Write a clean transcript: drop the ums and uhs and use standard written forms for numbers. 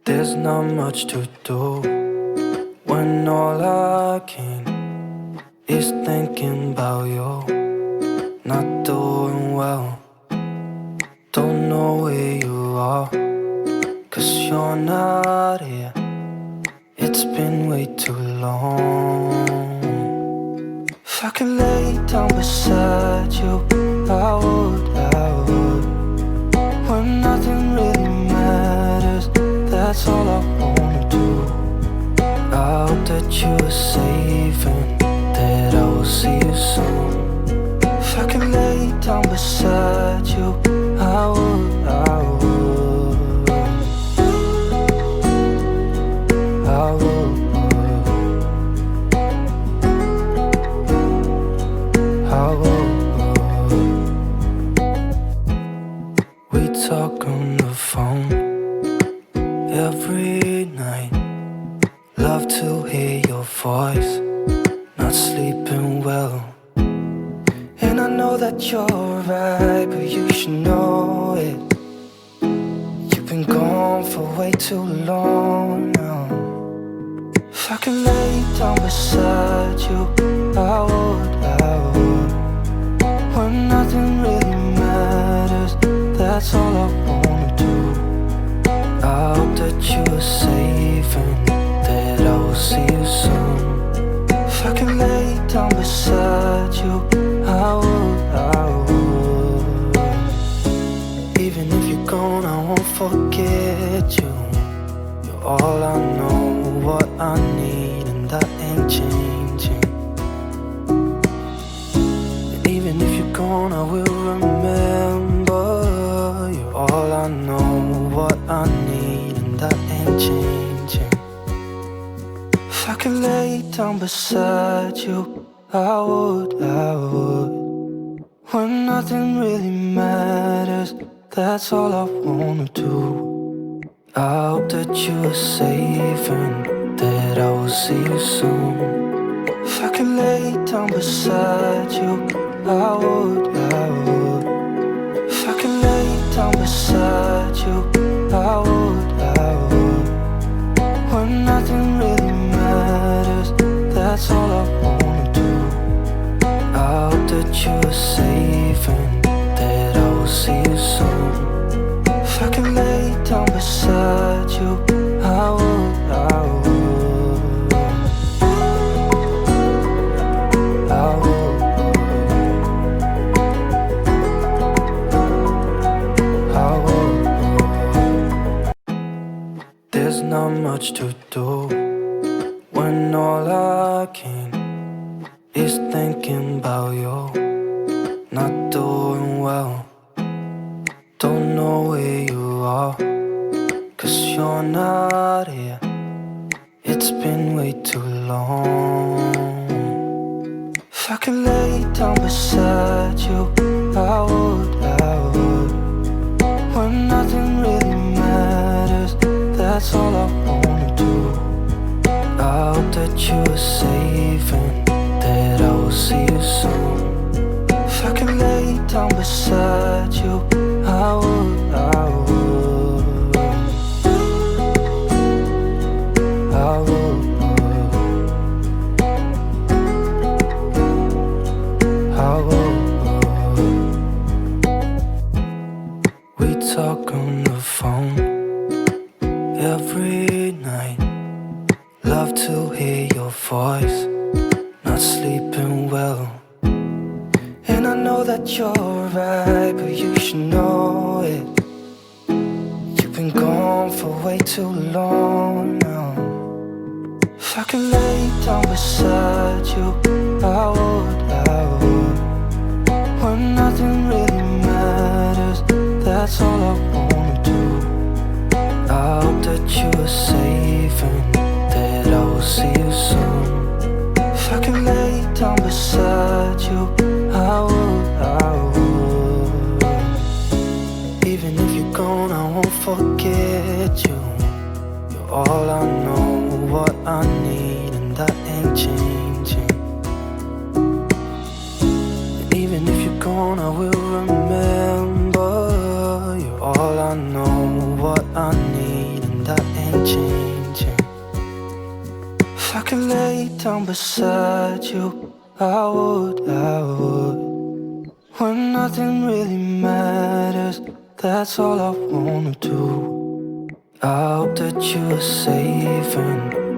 There's not much to do when all I can is thinking about you. Not doing well, don't know where you are, 'cause you're not here. It's been way too long. If I could lay down beside you, I would. When nothing really matters, that's all I wanna do. I hope that you are safe and that I will see you soon. If I could lay down beside you, I would. I would. We talk on the phone every night. Love to hear your voice. Not sleeping well, and I know that you're right, but you should know it. You've been gone for way too long now. If I could lay down beside you, I would. When nothing really matters, that's all I wanna do. I hope that you are safe and that I will see you soon. If I could lay down beside you, I would. Even if you're gone, I won't forget you. You're all I know, what I need, and that ain't changing. And even if you're gone, I will remember. You're all I know, what I need, and that ain't changing. If I could lay down beside you, I would. When nothing really matters, that's all I wanna do. I hope that you are safe and that I will see you soon. If I could lay down beside you, I would. If I could lay down beside you, I would. When nothing really matters, that's all I wanna do. I hope that you are safe and that I will see you soon. If I could lay down beside you, I would. I would. There's not much to do when all I can is thinking about you. Not doing well, don't know where you are, 'cause you're not here. It's been way too long. If I could lay down beside you, I would. When nothing really matters, that's all I wanna do. I hope that you are safe and that I will see you soon. If I could lay down beside you, I would. We talk on the phone every night. Love to hear your voice. Not sleeping well, and I know that you're right, but you should know it. You've been gone for way too long now. If I could lay down beside you, I would. When nothing really matters, that's all I wanna do. I hope that you are safe and that I will see you soon. If I could lay down beside you, I would. Even if you're gone, I won't forget you. You're all I know, what I need, and that ain't changing. And even if you're gone, I will remember. You're all I know, what I need, and that ain't changing. If I could lay down beside you, I would, I would. When nothing really matters, that's all I wanna do. I hope that you are safe and